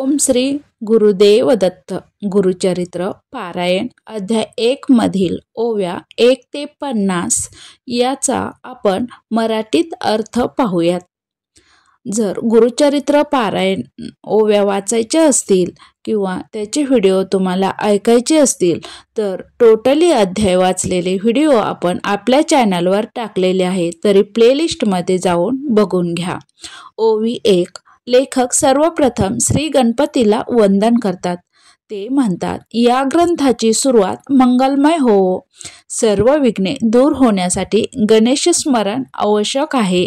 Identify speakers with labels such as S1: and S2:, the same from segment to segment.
S1: ओम श्री गुरुदेव दत्त. गुरुचरित्र पारायण अध्याय 1 मधील ओव्या 1 ते 50 याचा आपण मराठीत अर्थ पाहूयात. जर गुरुचरित्र पारायण ओव्या वाचायच्या असतील किंवा त्याचे व्हिडिओ तुम्हाला ऐकायचे असतील तर टोटली अध्याय वाचलेले व्हिडिओ आपण आपल्या चॅनलवर टाकलेले आहे, तरी प्लेलिस्टमध्ये जाऊन बघून घ्या. ओवी 1. लेखक सर्वप्रथम श्री गणपतीला वंदन करतात. ते म्हणतात, या ग्रंथाची सुरुवात मंगलमय हो. सर्व विघ्ने दूर होण्यासाठी गणेश स्मरण आवश्यक आहे.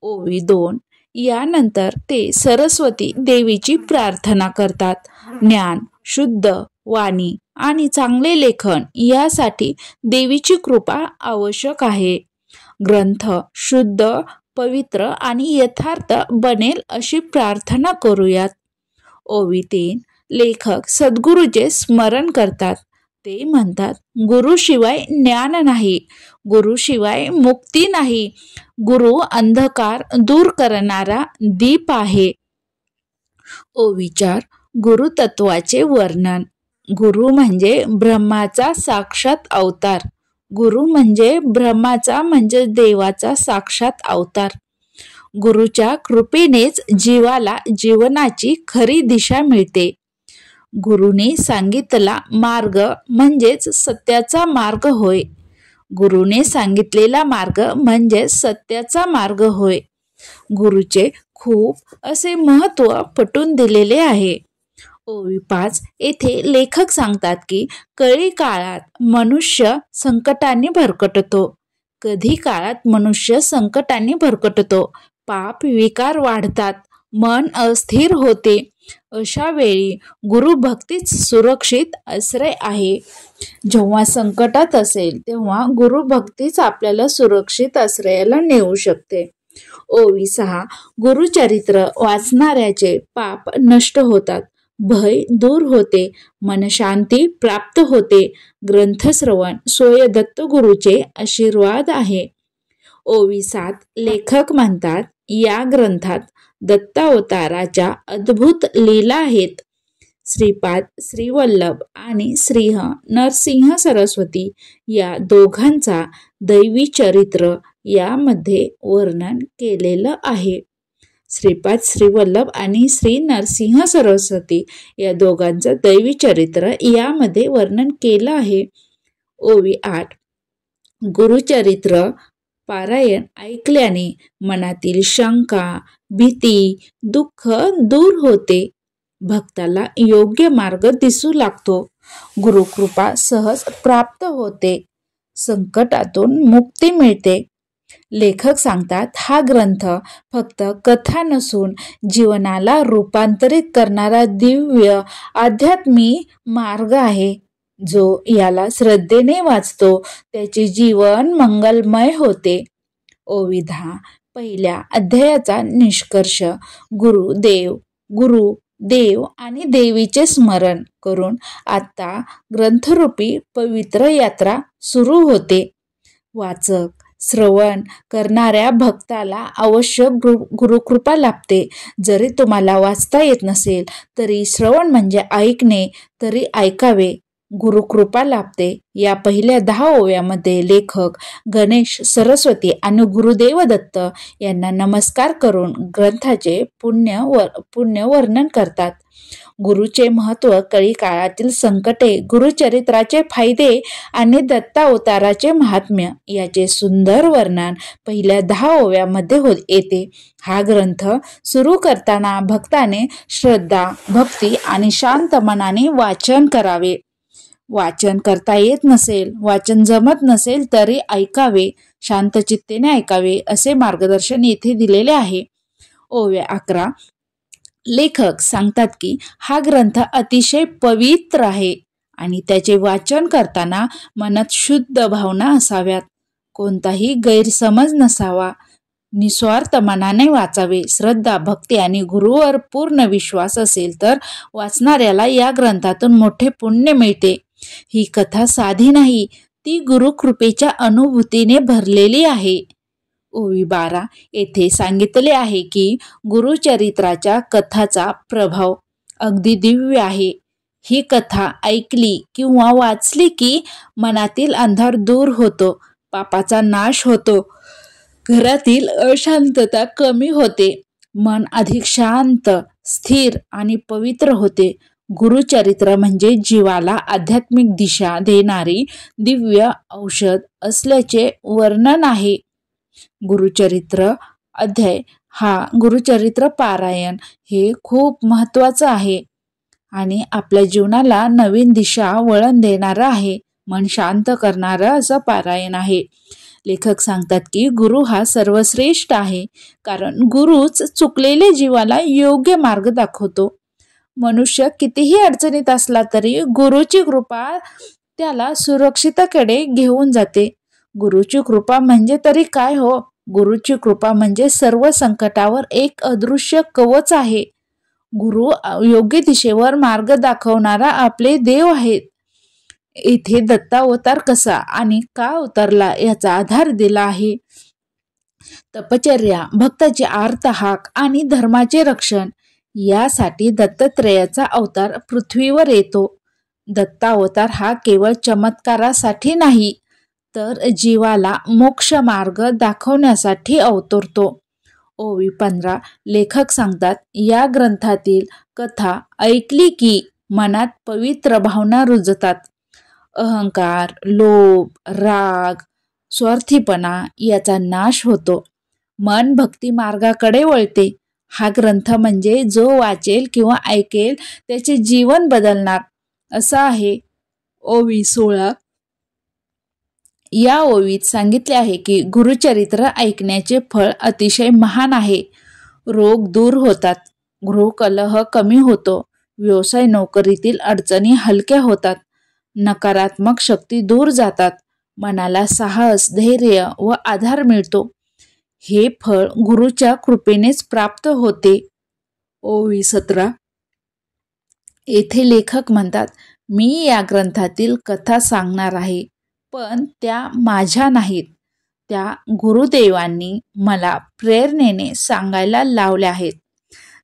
S1: ओवी 2. यानंतर ते सरस्वती देवीची प्रार्थना करतात. ज्ञान, शुद्ध वाणी आणि चांगले लेखन यासाठी देवीची कृपा आवश्यक आहे. ग्रंथ शुद्ध, पवित्र आणि यथार्थ बनेल अशी प्रार्थना करूयात. ओवी 3. लेखक सद्गुरूचे स्मरण करतात. ते म्हणतात, गुरुशिवाय ज्ञान नाही, गुरुशिवाय मुक्ती नाही. गुरु अंधकार दूर करणारा दीप आहे. ओवी 4. गुरुतत्वाचे वर्णन. गुरु म्हणजे ब्रह्माचा साक्षात अवतार. गुरु म्हणजे ब्रह्माचा म्हणजे देवाचा साक्षात अवतार. गुरुच्या कृपेनेच जीवाला जीवनाची खरी दिशा मिळते. गुरुने सांगितला मार्ग म्हणजेच सत्याचा मार्ग होय. गुरुने सांगितलेला मार्ग म्हणजे सत्याचा मार्ग होय. गुरुचे खूप असे महत्त्व पटवून दिलेले आहे. ओवी 5. येथे लेखक सांगतात की कळी काळात मनुष्य संकटांनी भरकटतो. कधी काळात मनुष्य संकटांनी भरकटतो, पाप विकार वाढतात, मन अस्थिर होते. अशा वेळी गुरुभक्तीच सुरक्षित आश्रय आहे. जेव्हा संकटात असेल तेव्हा गुरुभक्तीच आपल्याला सुरक्षित आश्रयाला नेऊ शकते. ओवी 6. गुरुचरित्र वाचणाऱ्याचे पाप नष्ट होतात, भय दूर होते, मनशांती प्राप्त होते. ग्रंथश्रवण सोय दत्तगुरूचे आशीर्वाद आहे. ओवी 7. लेखक म्हणतात, या ग्रंथात दत्तावताराच्या अद्भुत लीला आहेत. श्रीपाद श्रीवल्लभ आणि श्रीह नरसिंह सरस्वती या दोघांचा दैवी चरित्र यामध्ये वर्णन केलेलं आहे. श्रीपाद श्रीवल्लभ आणि श्री नरसिंह सरस्वती या दोघांचं दैवी चरित्र यामध्ये वर्णन केलं आहे. ओवी 8. गुरुचरित्र पारायण ऐकल्याने मनातील शंका, भीती, दुःख दूर होते. भक्ताला योग्य मार्ग दिसू लागतो. गुरुकृपा सहज प्राप्त होते. संकटातून मुक्ती मिळते. लेखक सांगतात, हा ग्रंथ फक्त कथा नसून जीवनाला रूपांतरित करणारा दिव्य आध्यात्मिक मार्ग आहे. जो याला श्रद्धेने वाचतो त्याचे जीवन मंगलमय होते. ओवी 10. पहिल्या अध्यायाचा निष्कर्ष. गुरु देव आणि देवीचे स्मरण करून आता ग्रंथरूपी पवित्र यात्रा सुरू होते. वाचक श्रवण करणाऱ्या भक्ताला आवश्यक गुरुकृपा लाभते. जरी तुम्हाला वाचता येत नसेल तरी श्रवण म्हणजे ऐकणे, तरी ऐकावे, गुरुकृपा लाभते. या पहिल्या 10 ओव्यामध्ये लेखक गणेश, सरस्वती आणि गुरुदेव दत्त यांना नमस्कार करून ग्रंथाचे पुण्य वर्णन करतात. गुरुचे महत्त्व, कळी काळातील संकटे, गुरुचरित्राचे फायदे आणि दत्तावताराचे महात्म्य याचे सुंदर वर्णन पहिल्या 10 ओव्यामध्ये येते. हा ग्रंथ सुरू करताना भक्ताने श्रद्धा, भक्ती आणि शांत मनाने वाचन करावे. वाचन करता येत नसेल, वाचन जमत नसेल तरी ऐकावे, शांतचित्तेने ऐकावे असे मार्गदर्शन येथे दिलेले आहे. ओव्या 11. लेखक सांगतात की हा ग्रंथ अतिशय पवित्र आहे आणि त्याचे वाचन करताना मनात शुद्ध भावना असाव्यात. कोणताही गैरसमज नसावा. निस्वार्थ मनाने वाचावे. श्रद्धा, भक्ती आणि गुरुवर पूर्ण विश्वास असेल तर वाचणाऱ्याला या ग्रंथातून मोठे पुण्य मिळते. ही कथा साधी नाही, ती गुरुकृपेच्या अनुभूतीने भरलेली आहे. ओवी 12. येथे सांगितले आहे की गुरुचरित्राच्या कथाचा प्रभाव अगदी दिव्य आहे. ही कथा ऐकली किंवा वाचली की मनातील अंधार दूर होतो, पापाचा नाश होतो, घरातील अशांतता कमी होते, मन अधिक शांत, स्थिर आणि पवित्र होते. गुरुचरित्र म्हणजे जीवाला आध्यात्मिक दिशा देणारी दिव्य औषध असल्याचे वर्णन आहे. गुरुचरित्र अध्याय हा गुरुचरित्र पारायण हे खूप महत्वाचं आहे आणि आपल्या जीवनाला नवीन दिशा वळण देणारं आहे, मन शांत करणारं असं पारायण आहे. लेखक सांगतात की गुरु हा सर्वश्रेष्ठ आहे, कारण गुरुच चुकलेल्या जीवाला योग्य मार्ग दाखवतो. मनुष्य कितीही अडचणीत असला तरी गुरुची कृपा त्याला सुरक्षिततेकडे घेऊन जाते. गुरुची कृपा म्हणजे तरी काय हो? गुरुची कृपा म्हणजे सर्व संकटावर एक अदृश्य कवच आहे. गुरु योग्य दिशेवर मार्ग दाखवणारा आपले देव आहेत. इथे दत्तावतार कसा आणि का अवतरला याचा आधार दिला आहे. तपचर्या, भक्ताची आर्तहाक आणि धर्माचे रक्षण यासाठी दत्तात्रेयाचा अवतार पृथ्वीवर येतो. दत्तावतार हा केवळ चमत्कारासाठी नाही, तर जीवाला मोक्ष मार्ग दाखवण्यासाठी अवतरतो. ओवी 15 लेखक सांगतात, या ग्रंथातील कथा ऐकली की मनात पवित्र भावना रुजतात. अहंकार, लोभ, राग, स्वार्थीपणा याचा नाश होतो. मन भक्ती मार्गाकडे वळते. हा ग्रंथ म्हणजे जो वाचेल किंवा ऐकेल त्याचे जीवन बदलणार असं आहे. ओवी 16 या ओवीत सांगितले आहे की गुरुचरित्र ऐकण्याचे फळ अतिशय महान आहे. रोग दूर होतात, गृहकलह कमी होतो, व्यवसाय नोकरीतील अडचणी हलक्या होतात, नकारात्मक शक्ती दूर जातात, मनाला साहस, धैर्य व आधार मिळतो. हे फळ गुरुच्या कृपेनेच प्राप्त होते. ओवी 17 येथे लेखक म्हणतात, मी या ग्रंथातील कथा सांगणार आहे, पण त्या माझ्या नाहीत, त्या गुरुदेवांनी मला प्रेरणेने सांगायला लावल्या आहेत.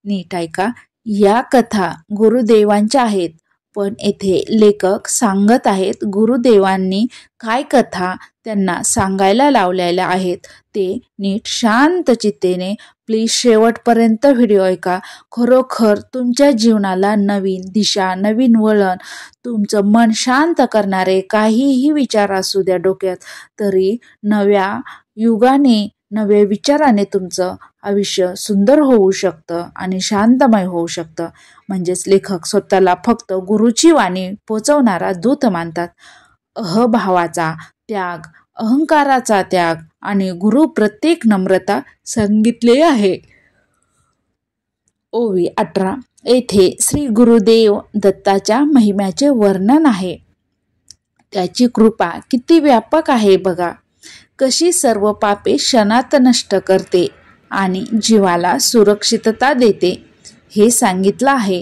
S1: नीट ऐका, या कथा गुरुदेवांच्या आहेत, पण येथे लेखक सांगत आहेत गुरुदेवांनी काय कथा त्यांना सांगायला लावलेल्या आहेत ते नीट शांत चित्तेने प्लीज शेवटपर्यंत व्हिडिओ ऐका. खरोखर तुमच्या जीवनाला नवीन दिशा, नवीन वळण, तुमचं मन शांत करणारे काहीही विचार असू द्या डोक्यात, तरी नव्या युगाने, नव्या विचाराने तुमचं आयुष्य सुंदर होऊ शकतं आणि शांतमय होऊ शकतं. म्हणजेच लेखक स्वतःला फक्त गुरुची वाणी पोचवणारा दूत मानतात. अहभावाचा त्याग, अहंकाराचा त्याग आणि गुरु प्रत्येक नम्रता सांगितले आहे. ओवी 18 येथे श्री गुरुदेव दत्ताच्या महिम्याचे वर्णन आहे. त्याची कृपा किती व्यापक आहे बघा, कशी सर्व पापे क्षणात नष्ट करते आणि जीवाला सुरक्षितता देते हे सांगितलं आहे.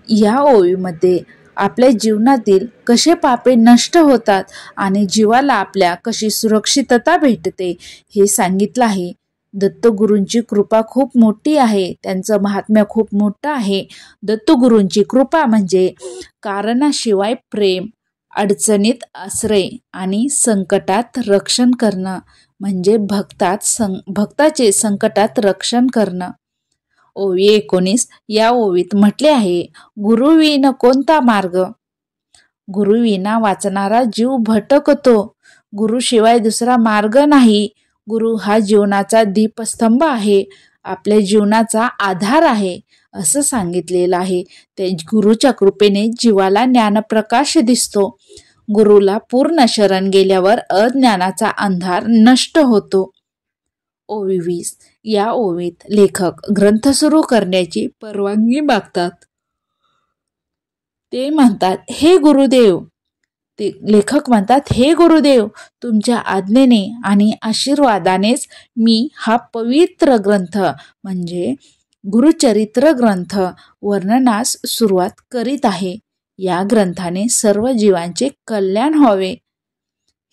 S1: या ओवीमध्ये आपल्या जीवनातील कसे पापे नष्ट होतात आणि जीवाला आपल्या कशी सुरक्षितता भेटते हे सांगितलं आहे. दत्तगुरूंची कृपा खूप मोठी आहे, त्यांचं महात्म्य खूप मोठं आहे. दत्तगुरूंची कृपा म्हणजे कारणाशिवाय प्रेम, अडचणीत आश्रय आणि संकटात रक्षण करणं, म्हणजे भक्ताचे संकटात रक्षण करणं. ओवी 19 या ओवीत म्हटले आहे, गुरुविना कोणता मार्ग? गुरुविना वाचणारा जीव भटकतो. गुरुशिवाय दुसरा मार्ग नाही. गुरु हा जीवनाचा दीपस्तंभ आहे, आपल्या जीवनाचा आधार आहे असं सांगितलेलं आहे. त्या गुरुच्या कृपेने जीवाला ज्ञानप्रकाश दिसतो. गुरुला पूर्ण शरण गेल्यावर अज्ञानाचा अंधार नष्ट होतो. ओवी 20 या ओवीत लेखक ग्रंथ सुरू करण्याची परवानगी मागतात. ते म्हणतात, हे गुरुदेव, लेखक म्हणतात, हे गुरुदेव, तुमच्या आज्ञेने आणि आशीर्वादानेच मी हा पवित्र ग्रंथ म्हणजे गुरुचरित्र ग्रंथ वर्णनास सुरुवात करीत आहे. या ग्रंथाने सर्व जीवांचे कल्याण व्हावे.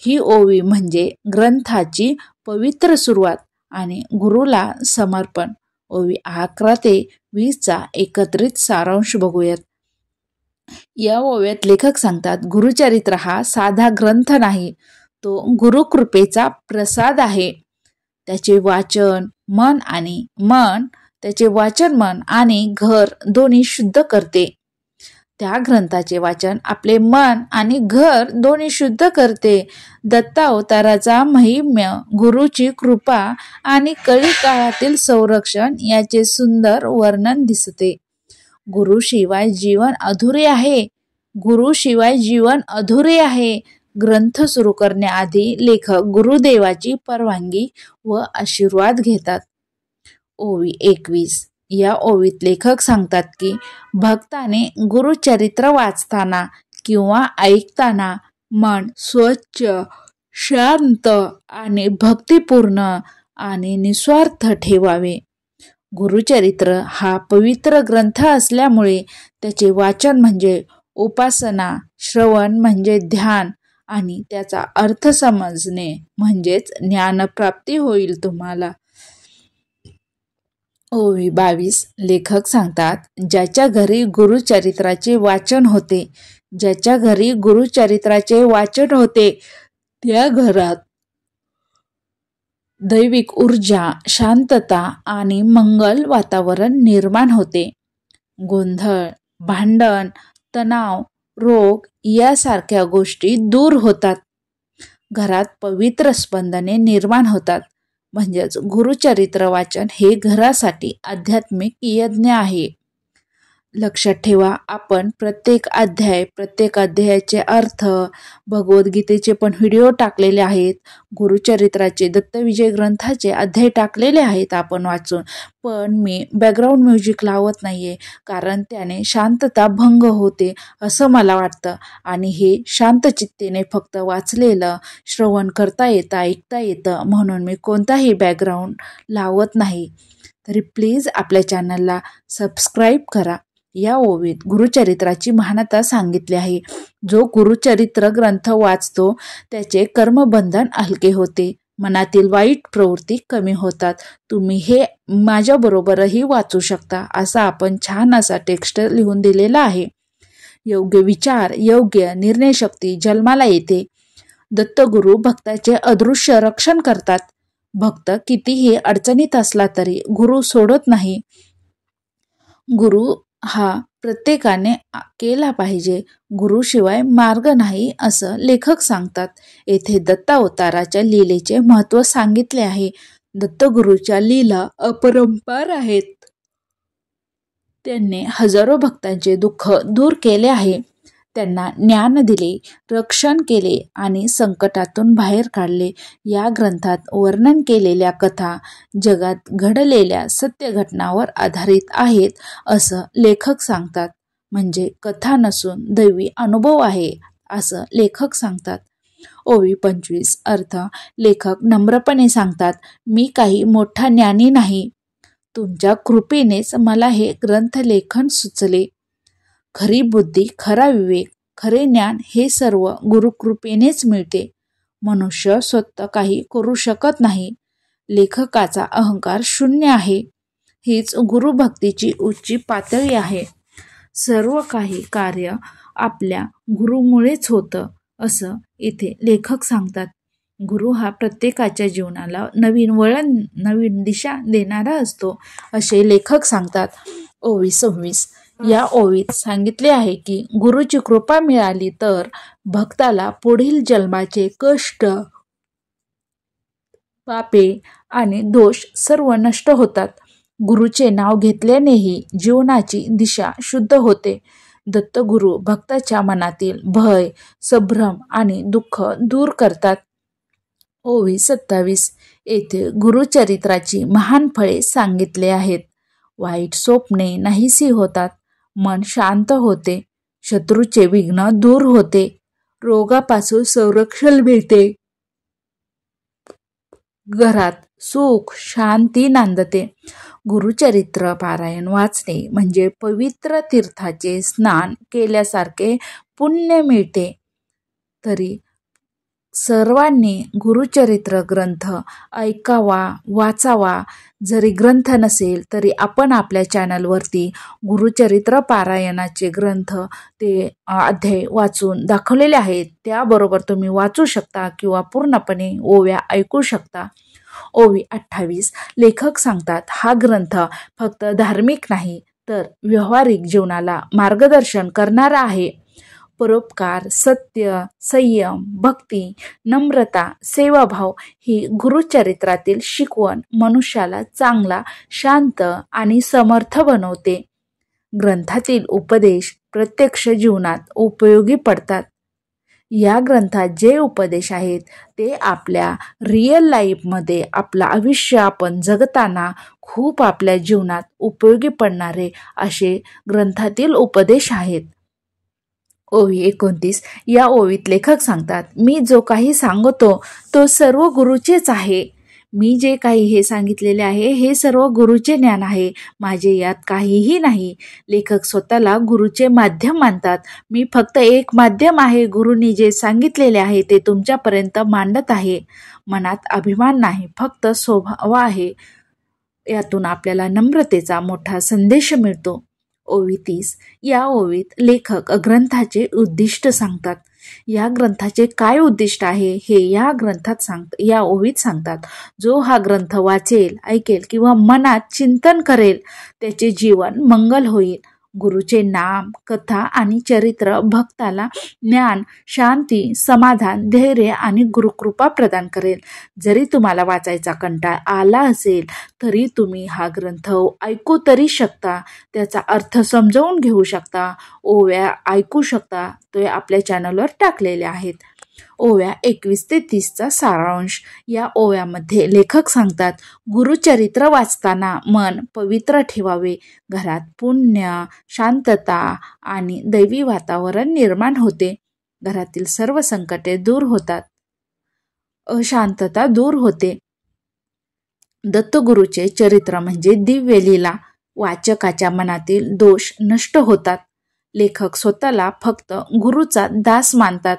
S1: ही ओवी म्हणजे ग्रंथाची पवित्र सुरुवात आणि गुरुला समर्पण. ओवी 11 ते 20चा एकत्रित सारांश बघूयात. या ओव्यात लेखक सांगतात, गुरुचरित्र हा साधा ग्रंथ नाही, तो गुरुकृपेचा प्रसाद आहे. त्याचे वाचन मन आणि घर दोन्ही शुद्ध करते. त्या ग्रंथाचे वाचन आपले मन आणि घर दोन्ही शुद्ध करते. दत्तावताराचा महिम्य, गुरुची कृपा आणि कळी काळातील संरक्षण याचे सुंदर वर्णन दिसते. गुरुशिवाय जीवन अधुरे आहे. ग्रंथ सुरू करण्याआधी लेखक गुरुदेवाची परवानगी व आशीर्वाद घेतात. ओवी 21. या ओवीत लेखक सांगतात की भक्ताने गुरुचरित्र वाचताना किंवा ऐकताना मन स्वच्छ, शांत आणि भक्तिपूर्ण आणि निस्वार्थ ठेवावे. गुरुचरित्र हा पवित्र ग्रंथ असल्यामुळे त्याचे वाचन म्हणजे उपासना, श्रवण म्हणजे ध्यान आणि त्याचा अर्थ समजणे म्हणजेच ज्ञानप्राप्ती होईल तुम्हाला. ओवी 22. लेखक सांगतात, ज्याच्या घरी गुरुचरित्राचे वाचन होते त्या घरात दैविक ऊर्जा, शांतता आणि मंगल वातावरण निर्माण होते. गोंधळ, भांडण, तणाव, रोग यासारख्या गोष्टी दूर होतात. घरात पवित्र स्पंदने निर्माण होतात. म्हणजेच गुरुचरित्र वाचन हे घरासाठी आध्यात्मिक यज्ञ आहे. लक्षात ठेवा, आपण प्रत्येक अध्यायाचे अर्थ, भगवद्गीतेचे पण व्हिडिओ टाकलेले आहेत. गुरुचरित्राचे, दत्तविजय ग्रंथाचे अध्याय टाकलेले आहेत आपण वाचून. पण मी बॅकग्राऊंड म्युझिक लावत नाहीये, कारण त्याने शांतता भंग होते असं मला वाटतं. आणि हे शांतचित्तेने फक्त वाचलेलं श्रवण करता येतं, ऐकता येतं, म्हणून मी कोणताही बॅकग्राऊंड लावत नाही. तरी प्लीज आपल्या चॅनलला सबस्क्राईब करा. या ओवीत गुरुचरित्राची महानता सांगितली आहे. जो गुरुचरित्र ग्रंथ वाचतो त्याचे कर्मबंधन हलके होते, मनातील वाईट प्रवृत्ती कमी होतात. तुम्ही हे माझ्याबरोबरही वाचू शकता. असा आपण छान असा टेक्स्ट लिहून दिलेला आहे. योग्य विचार, योग्य निर्णयशक्ती जन्माला येते. दत्तगुरु भक्ताचे अदृश्य रक्षण करतात. भक्त कितीही अडचणीत असला तरी गुरु सोडत नाही. गुरु हा प्रत्येकाने केला पाहिजे. गुरुशिवाय मार्ग नाही असं लेखक सांगतात. येथे दत्तावताराच्या लीलेचे महत्त्व सांगितले आहे. दत्तगुरूच्या लीला अपरंपार आहेत. त्यांनी हजारो भक्तांचे दुःख दूर केले आहे. त्यांना ज्ञान दिले, रक्षण केले आणि संकटातून बाहेर काढले. या ग्रंथात वर्णन केलेल्या कथा जगात घडलेल्या सत्य घटनावर आधारित आहेत असं लेखक सांगतात. म्हणजे कथा नसून दैवी अनुभव आहे असं लेखक सांगतात. ओवी 25. अर्थ, लेखक नम्रपणे सांगतात, मी काही मोठा ज्ञानी नाही. तुमच्या कृपेनेच मला हे ग्रंथलेखन सुचले. खरी बुद्धी, खरा विवेक, खरे ज्ञान हे सर्व गुरुकृपेनेच मिळते. मनुष्य स्वतः काही करू शकत नाही. लेखकाचा अहंकार शून्य आहे. हीच गुरुभक्तीची उच्च पातळी आहे. सर्व काही कार्य आपल्या गुरुमुळेच होतं असं इथे लेखक सांगतात. गुरु हा प्रत्येकाच्या जीवनाला नवीन वळण, नवीन दिशा देणारा असतो असे लेखक सांगतात. ओवी 26. या ओवीत सांगितले आहे की गुरुची कृपा मिळाली तर भक्ताला पुढील जन्माचे कष्ट, पापे आणि दोष सर्व नष्ट होतात. गुरुचे नाव घेतल्यानेही जीवनाची दिशा शुद्ध होते. दत्तगुरु भक्ताच्या मनातील भय, संभ्रम आणि दुःख दूर करतात. ओवी 27. येथे गुरुचरित्राची महान फळे सांगितले आहेत. वाईट स्वप्ने नाहीशी होतात. मन शांत होते. शत्रूचे विघ्न दूर होते. रोगापासून संरक्षण मिळते. घरात सुख, शांती नांदते. गुरुचरित्र पारायण वाचणे म्हणजे पवित्र तीर्थाचे स्नान केल्यासारखे पुण्य मिळते. तरी सर्वांनी गुरुचरित्र ग्रंथ ऐकावा, वाचावा. जरी ग्रंथ नसेल तरी आपण आपल्या चॅनलवरती गुरुचरित्र पारायणाचे ग्रंथ ते अध्याय वाचून दाखवलेले आहेत. त्याबरोबर तुम्ही वाचू शकता किंवा पूर्णपणे ओव्या ऐकू शकता. ओवी 28. लेखक सांगतात, हा ग्रंथ फक्त धार्मिक नाही तर व्यावहारिक जीवनाला मार्गदर्शन करणारा आहे. परोपकार, सत्य, संयम, भक्ती, नम्रता, सेवाभाव ही गुरुचरित्रातील शिकवण मनुष्याला चांगला, शांत आणि समर्थ बनवते. ग्रंथातील उपदेश प्रत्यक्ष जीवनात उपयोगी पडतात. या ग्रंथात जे उपदेश आहेत ते आपल्या रिअल लाईफमध्ये आपलं आयुष्य आपण जगताना खूप आपल्या जीवनात उपयोगी पडणारे असे ग्रंथातील उपदेश आहेत. ओवी 29. या ओवीत लेखक सांगतात, मी जो काही सांगतो तो सर्व गुरुचेच आहे. मी जे काही हे सांगितलेले आहे हे सर्व गुरुचे ज्ञान आहे. माझे यात काहीही नाही. लेखक स्वतःला गुरुचे माध्यम मानतात. मी फक्त एक माध्यम आहे. गुरुनी जे सांगितलेले आहे ते तुमच्यापर्यंत मांडत आहे. मनात अभिमान नाही, फक्त स्वभाव आहे. यातून आपल्याला नम्रतेचा मोठा संदेश मिळतो. ओवी 30. या ओवीत लेखक ग्रंथाचे उद्दिष्ट सांगतात. या ग्रंथाचे काय उद्दिष्ट आहे हे या ओवीत सांगतात. जो हा ग्रंथ वाचेल, ऐकेल किंवा मनात चिंतन करेल त्याचे जीवन मंगल होईल. गुरुचे नाम, कथा आणि चरित्र भक्ताला ज्ञान, शांती, समाधान, धैर्य आणि गुरुकृपा प्रदान करेल. जरी तुम्हाला वाचायचा कंटाळा आला असेल तरी तुम्ही हा ग्रंथ ऐकू तरी शकता. त्याचा अर्थ समजावून घेऊ शकता. ओव्या ऐकू शकता. ते आपल्या चॅनलवर टाकलेले आहेत. ओव्या 21 ते 30चा सारांश. या ओव्यामध्ये लेखक सांगतात, गुरुचरित्र वाचताना मन पवित्र ठेवावे. घरात पुण्य, शांतता आणि दैवी वातावरण निर्माण होते. घरातील सर्व संकटे दूर होतात. अशांतता दूर होते. दत्तगुरूचे चरित्र म्हणजे दिव्य लीला. वाचकाच्या मनातील दोष नष्ट होतात. लेखक स्वतःला फक्त गुरुचा दास मानतात.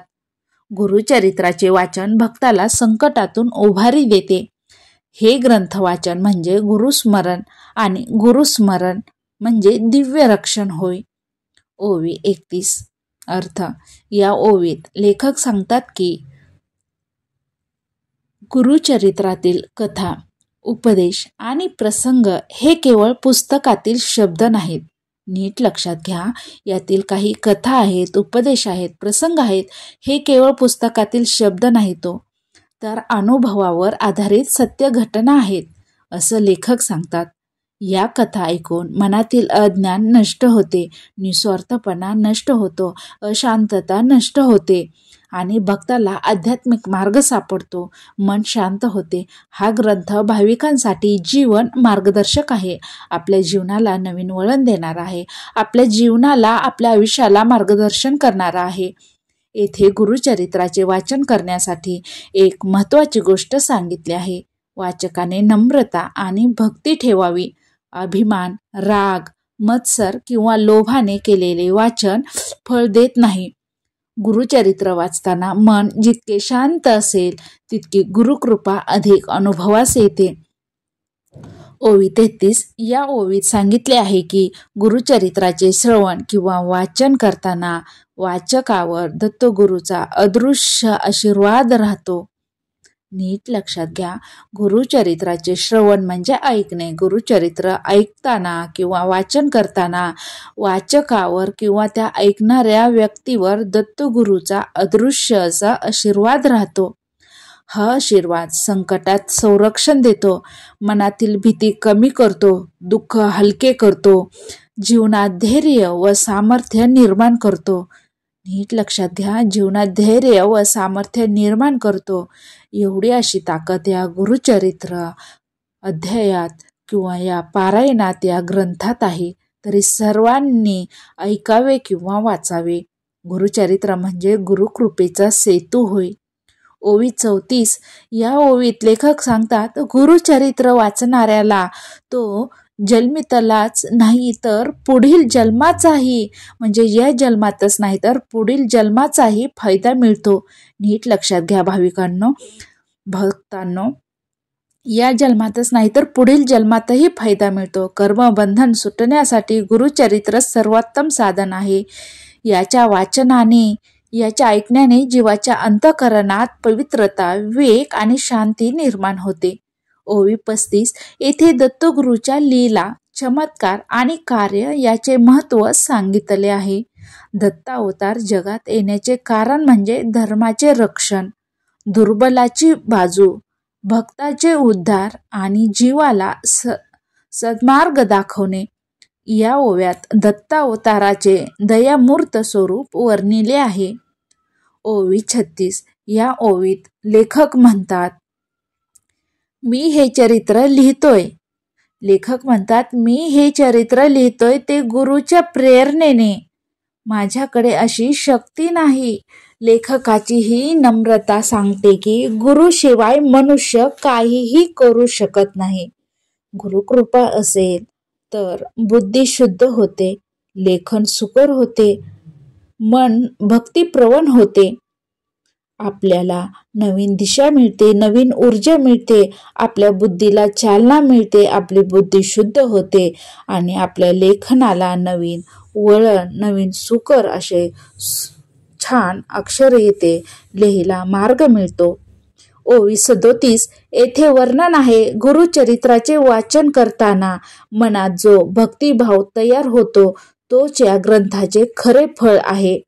S1: गुरुचरित्राचे वाचन भक्ताला संकटातून उभारी देते. हे ग्रंथ वाचन म्हणजे गुरुस्मरण आणि गुरुस्मरण म्हणजे दिव्य रक्षण होय. ओवी 31. अर्थ. या ओवीत लेखक सांगतात की गुरुचरित्रातील कथा, उपदेश आणि प्रसंग हे केवळ पुस्तकातील शब्द नाहीत. नीट लक्षात घ्या, यातील काही कथा आहेत, उपदेश आहेत, प्रसंग आहेत. हे केवळ पुस्तकातील शब्द नाहीत तर अनुभवावर आधारित सत्य घटना आहेत असं लेखक सांगतात. या कथा ऐकून मनातील अज्ञान नष्ट होते, निस्वार्थपणा नष्ट होतो, अशांतता नष्ट होते आणि भक्ताला आध्यात्मिक मार्ग सापडतो. मन शांत होते. हा ग्रंथ भाविकांसाठी जीवन मार्गदर्शक आहे. आपल्या जीवनाला नवीन वळण देणारा आहे. आपल्या जीवनाला, आपल्या आयुष्याला मार्गदर्शन करणारा आहे. येथे गुरुचरित्राचे वाचन करण्यासाठी एक महत्त्वाची गोष्ट सांगितली आहे. वाचकाने नम्रता आणि भक्ती ठेवावी. अभिमान, राग, मत्सर किंवा लोभाने केलेले वाचन फळ देत नाही. गुरुचरित्र वाचताना मन जितके शांत असेल तितकी गुरुकृपा अधिक अनुभवास येते. ओवी 33. या ओवीत सांगितले आहे की गुरुचरित्राचे श्रवण किंवा वाचन करताना वाचकावर दत्तगुरूचा अदृश्य आशीर्वाद राहतो. नीट लक्षात घ्या, गुरुचरित्राचे श्रवण म्हणजे ऐकणे. गुरुचरित्र ऐकताना किंवा वाचन करताना वाचकावर किंवा त्या ऐकणाऱ्या व्यक्तीवर दत्तगुरूचा अदृश्य असा आशीर्वाद राहतो. हा आशीर्वाद संकटात संरक्षण देतो, मनातील भीती कमी करतो, दुःख हलके करतो, जीवनात धैर्य व सामर्थ्य निर्माण करतो. नीट लक्षात घ्या, जीवनात धैर्य व सामर्थ्य निर्माण करतो. एवढी अशी ताकद या गुरुचरित्र अध्यायात किंवा या पारायणात, या ग्रंथात आहे. तरी सर्वांनी ऐकावे किंवा वाचावे. गुरुचरित्र म्हणजे गुरुकृपेचा सेतू होय. ओवी 34. या ओवीत लेखक सांगतात, गुरुचरित्र वाचणाऱ्याला तो जन्मितलाच नाही तर पुढील जन्माचाही, म्हणजे या जन्मातच नाही तर पुढील जन्माचाही फायदा मिळतो. नीट लक्षात घ्या भाविकांनो, भक्तांनो, या जन्मातच नाही तर पुढील जन्मातही फायदा मिळतो. कर्मबंधन सुटण्यासाठी गुरुचरित्र सर्वोत्तम साधन आहे. याच्या वाचनाने, याच्या ऐकण्याने जीवाच्या अंतःकरणात पवित्रता, विवेक आणि शांती निर्माण होते. ओवी 35 येथे दत्तगुरूच्या लीला, चमत्कार आणि कार्य याचे महत्त्व सांगितले आहे. दत्तावतार जगात येण्याचे कारण म्हणजे धर्माचे रक्षण, दुर्बलाची बाजू, भक्ताचे उद्धार आणि जीवाला सद्मार्ग दाखवणे. या ओव्यात दत्तावताराचे दयामूर्त स्वरूप वर्णिले आहे. ओवी 36 या ओवीत लेखक म्हणतात, मी हे चरित्र लिहितोय. लेखक म्हणतात, मी हे चरित्र लिहितोय ते गुरुच्या प्रेरणेने. माझ्याकडे अशी शक्ती नाही. लेखकाची ही नम्रता सांगते की गुरुशिवाय मनुष्य काहीही करू शकत नाही. गुरुकृपा असेल तर बुद्धी शुद्ध होते, लेखन सुकर होते, मन भक्तिप्रवण होते, आपल्याला नवीन दिशा मिळते, नवीन ऊर्जा मिळते, आपल्या बुद्धीला चालना मिळते, आपली बुद्धी शुद्ध होते आणि आपल्या लेखनाला नवीन वळण, नवीन सुकर असे छान अक्षर येते, लिहिला मार्ग मिळतो. ओवी 37 येथे वर्णन आहे गुरुचरित्राचे वाचन करताना मनात जो भक्तिभाव तयार होतो तोच या ग्रंथाचे खरे फळ आहे.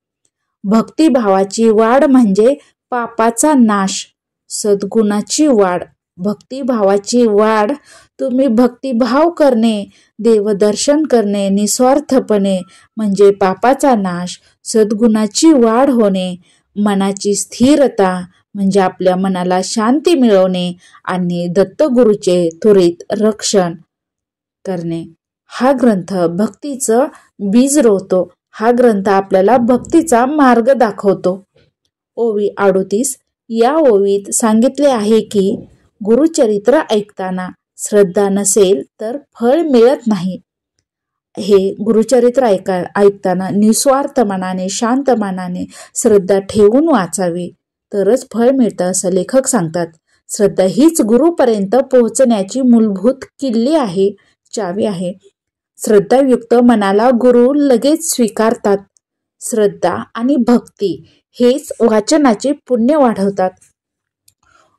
S1: भक्तिभावाची वाढ म्हणजे पापाचा नाश, सद्गुणाची वाढ. भक्तिभावाची वाढ तुम्ही भक्तिभाव करणे, देवदर्शन करणे निस्वार्थपणे म्हणजे पापाचा नाश, सद्गुणाची वाढ होणे, मनाची स्थिरता म्हणजे आपल्या मनाला शांती मिळवणे आणि दत्तगुरूचे त्वरित रक्षण करणे. हा ग्रंथ भक्तीचं बीज रोवतो. हा ग्रंथ आपल्याला भक्तीचा मार्ग दाखवतो. ओवी 38 या ओवीत सांगितले आहे की गुरुचरित्र ऐकताना श्रद्धा नसेल तर फळ मिळत नाही. हे गुरुचरित्र ऐकताना निस्वार्थ मनाने, शांत मनाने, श्रद्धा ठेवून वाचावे तरच फळ मिळतं असं लेखक सांगतात. श्रद्धा हीच गुरुपर्यंत पोहोचण्याची मूलभूत किल्ली आहे, चावी आहे. श्रद्धायुक्त मनाला गुरु लगेच स्वीकारतात. श्रद्धा आणि भक्ती हेच वाचनाचे पुण्य वाढवतात.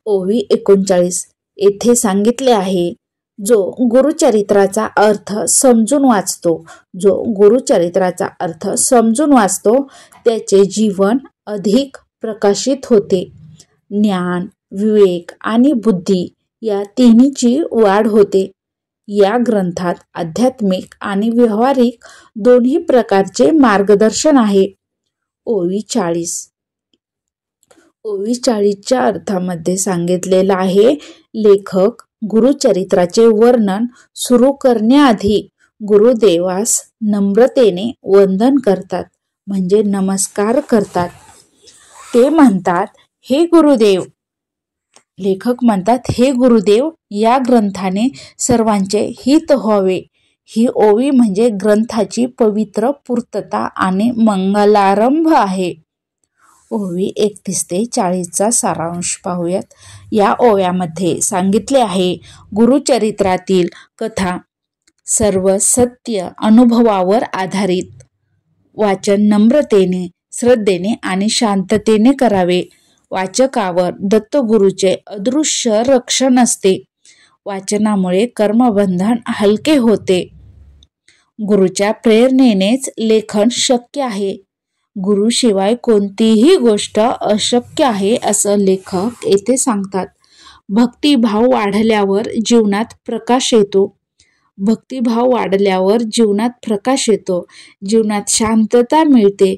S1: ओवी 39 येथे सांगितले आहे, जो गुरुचरित्राचा अर्थ समजून वाचतो, जो गुरुचरित्राचा अर्थ समजून वाचतो त्याचे जीवन अधिक प्रकाशित होते. ज्ञान, विवेक आणि बुद्धी या तिन्हीची वाढ होते. या ग्रंथात आध्यात्मिक आणि व्यावहारिक दोन्ही प्रकारचे मार्गदर्शन आहे. ओवी 40 ओवी 40च्या अर्थामध्ये सांगितलेलं आहे, लेखक गुरुचरित्राचे वर्णन सुरू करण्याआधी गुरुदेवास नम्रतेने वंदन करतात, म्हणजे नमस्कार करतात. ते म्हणतात, हे गुरुदेव. लेखक म्हणतात, हे गुरुदेव, या ग्रंथाने सर्वांचे हित व्हावे. ही ओवी म्हणजे ग्रंथाची पवित्र पूर्तता आणि मंगलारंभ आहे. ओवी 31 ते 40चा सारांश पाहूयात. या ओव्यामध्ये सांगितले आहे, गुरुचरित्रातील कथा सर्व सत्य अनुभवावर आधारित. वाचन नम्रतेने, श्रद्धेने आणि शांततेने करावे. वाचकावर दत्तगुरूचे अदृश्य रक्षण असते. वाचनामुळे कर्मबंधन हलके होते. गुरुच्या प्रेरणेनेच लेखन शक्य आहे. गुरुशिवाय कोणतीही गोष्ट अशक्य आहे असं लेखक येथे सांगतात. भक्तिभाव वाढल्यावर जीवनात प्रकाश येतो. भक्तिभाव वाढल्यावर जीवनात प्रकाश येतो. जीवनात शांतता मिळते.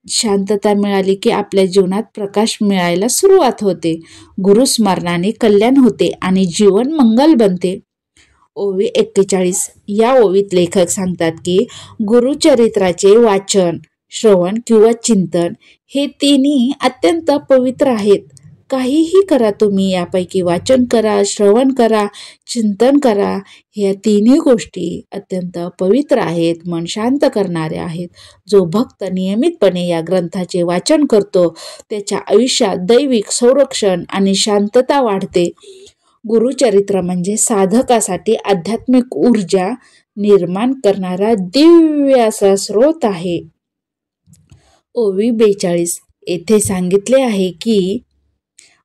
S1: शांतता मिळाली की आपल्या जीवनात प्रकाश मिळायला सुरुवात होते. गुरुस्मरणाने कल्याण होते आणि जीवन मंगल बनते. ओवी 41 या ओवीत लेखक सांगतात की गुरुचरित्राचे वाचन, श्रवण किंवा चिंतन हे तिन्ही अत्यंत पवित्र आहेत. काहीही करा तुम्ही, यापैकी वाचन करा, श्रवण करा, चिंतन करा. ह्या तिन्ही गोष्टी अत्यंत पवित्र आहेत, मन शांत करणाऱ्या आहेत. जो भक्त नियमितपणे या ग्रंथाचे वाचन करतो त्याच्या आयुष्यात दैविक संरक्षण आणि शांतता वाढते. गुरुचरित्र म्हणजे साधकासाठी आध्यात्मिक ऊर्जा निर्माण करणारा दिव्य असा स्रोत आहे. ओवी 42 येथे सांगितले आहे की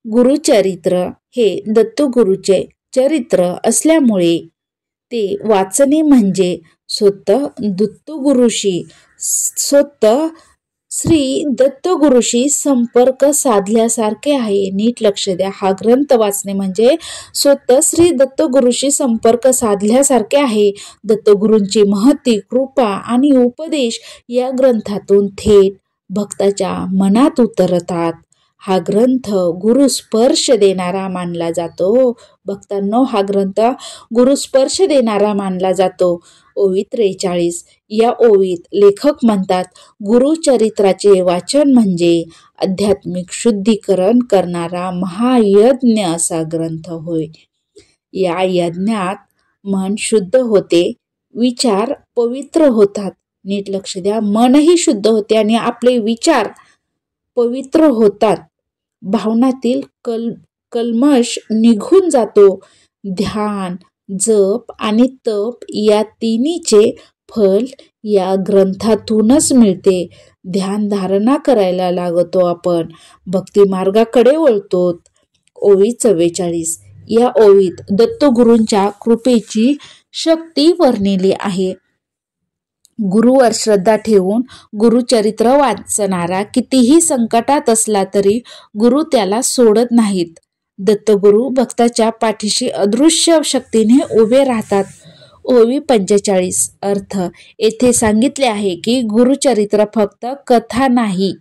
S1: गुरुचरित्र हे दत्तगुरूचे चरित्र असल्यामुळे ते वाचणे म्हणजे स्वतः श्री दत्तगुरूशी संपर्क साधल्यासारखे आहे. नीट लक्ष द्या, हा ग्रंथ वाचणे म्हणजे स्वतः श्री दत्तगुरूशी संपर्क साधल्यासारखे आहे. दत्तगुरूंची महती, कृपा आणि उपदेश या ग्रंथातून थेट भक्ताच्या मनात उतरतात. हा ग्रंथ गुरुस्पर्श देणारा मानला जातो. भक्तांनो, हा ग्रंथ गुरुस्पर्श देणारा मानला जातो. ओवी 43 या ओवीत लेखक म्हणतात, गुरुचरित्राचे वाचन म्हणजे आध्यात्मिक शुद्धीकरण करणारा महायज्ञ असा ग्रंथ होय. या यज्ञात मन शुद्ध होते, विचार पवित्र होतात. नीट लक्ष द्या, मनही शुद्ध होते आणि आपले विचार पवित्र होतात. भावनातील कल्मश निघून जातो. ध्यान, जप आणि तप या तिन्हीचे फल या ग्रंथातूनच मिळते. ध्यान धारणा करायला लागतो, आपण भक्ती मार्गाकडे वळतो. ओवी 44 या ओवीत दत्तगुरूंच्या कृपेची शक्ती वर्णिली आहे. गुरुवर श्रद्धा ठेवून गुरुचरित्र वाचणारा कितीही संकटात असला तरी गुरु त्याला सोडत नाहीत. दत्तगुरु भक्ताच्या पाठीशी अदृश्य शक्तीने उभे राहतात. ओवी 45 अर्थ येथे सांगितले आहे की गुरुचरित्र फक्त कथा नाही,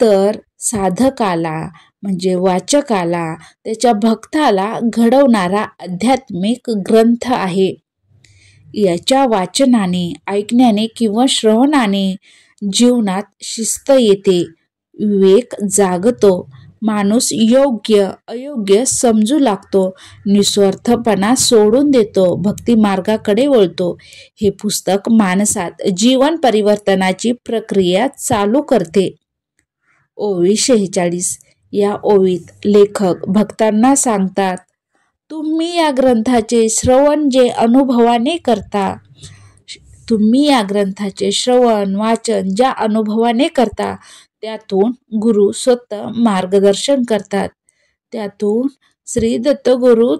S1: तर साधकाला म्हणजे वाचकाला, त्याच्या भक्ताला घडवणारा आध्यात्मिक ग्रंथ आहे. याच्या वाचनाने, ऐकण्याने किंवा श्रवणाने जीवनात शिस्त येते, विवेक जागतो, माणूस योग्य अयोग्य समजू लागतो, निस्वार्थपणा सोडून देतो, भक्ती मार्गाकडे वळतो. हे पुस्तक माणसात जीवन परिवर्तनाची प्रक्रिया चालू करते. ओवी 46 या ओवीत लेखक भक्तांना सांगतात, तुम्ही या ग्रंथाचे श्रवण वाचन ज्या अनुभवाने करता त्यातून गुरु स्वतः मार्गदर्शन करतात. त्यातून श्री दत्तगुरु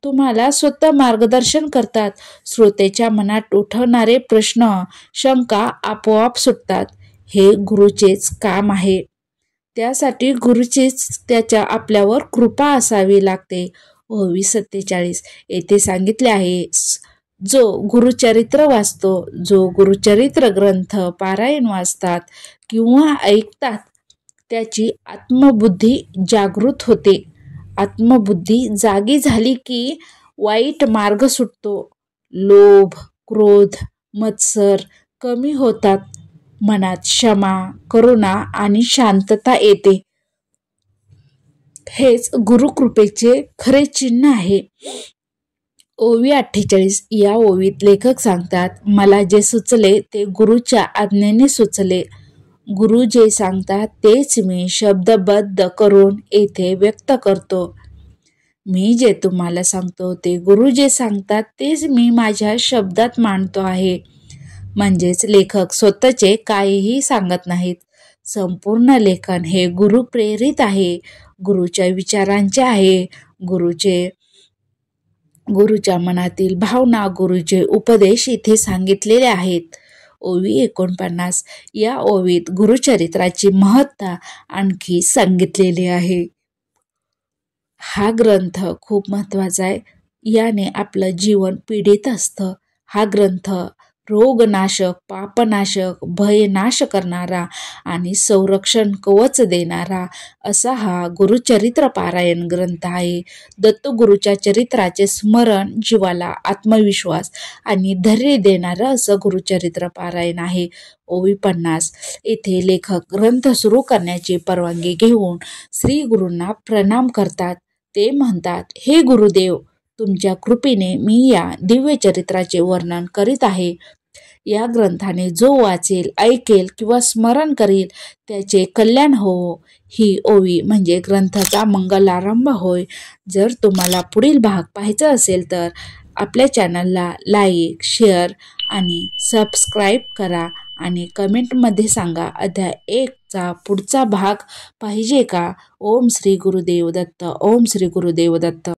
S1: तुम्हाला स्वतः मार्गदर्शन करतात. श्रोतेच्या मनात उठवणारे प्रश्न, शंका आपोआप सुटतात. हे गुरुचेच काम आहे. त्यासाठी गुरुचीच त्याच्या आपल्यावर कृपा असावी लागते. ओवी 47 येथे सांगितले आहे, जो गुरुचरित्र वाचतो, जो गुरुचरित्र ग्रंथ पारायण वाचतात किंवा ऐकतात, त्याची आत्मबुद्धी जागृत होते. आत्मबुद्धी जागी झाली की वाईट मार्ग सुटतो. लोभ, क्रोध, मत्सर कमी होतात. मनात क्षमा, करुणा आणि शांतता येते. हेच गुरुकृपेचे खरे चिन्ह आहे. ओवी 48 या ओवीत लेखक सांगतात, मला जे सुचले ते गुरुच्या आज्ञेने सुचले. गुरु जे सांगतात तेच मी शब्दबद्ध करून येथे व्यक्त करतो. मी जे तुम्हाला सांगतो ते गुरु जे सांगतात तेच मी माझ्या शब्दात मांडतो आहे. म्हणजेच लेखक स्वतःचे काहीही सांगत नाहीत. संपूर्ण लेखन हे गुरु प्रेरित आहे, गुरुच्या विचारांचे आहे, गुरुच्या मनातील भावना, गुरुचे उपदेश इथे सांगितलेले आहेत. ओवी 49 या ओवीत गुरुचरित्राची महत्ता आणखी सांगितलेली आहे. हा ग्रंथ खूप महत्त्वाचा आहे. याने आपलं जीवन पीडित असतं. हा ग्रंथ रोगनाशक, पापनाशक, भयनाश करणारा आणि संरक्षण कवच देणारा असा हा गुरुचरित्र पारायण ग्रंथ आहे. दत्तगुरूच्या चरित्राचे स्मरण जीवाला आत्मविश्वास आणि धैर्य देणारं असं गुरुचरित्र पारायण आहे. ओवी 50 येथे लेखक ग्रंथ सुरू करण्याची परवानगी घेऊन श्री गुरूंना प्रणाम करतात. ते म्हणतात, हे गुरुदेव, तुमच्या कृपेने मी या दिव्य चरित्राचे वर्णन करीत आहे. या ग्रंथाने जो वाचेल, ऐकेल किंवा स्मरण करील त्याचे कल्याण हो. ही ओवी म्हणजे ग्रंथाचा मंगलारंभ होय. जर तुम्हाला पुढील भाग पाहायचा असेल तर आपल्या चॅनलला लाईक, शेअर आणि सबस्क्राईब करा आणि कमेंटमध्ये सांगा अध्याय 1चा पुढचा भाग पाहिजे का. ओम श्री गुरुदेव दत्त. ओम श्री गुरुदेव दत्त.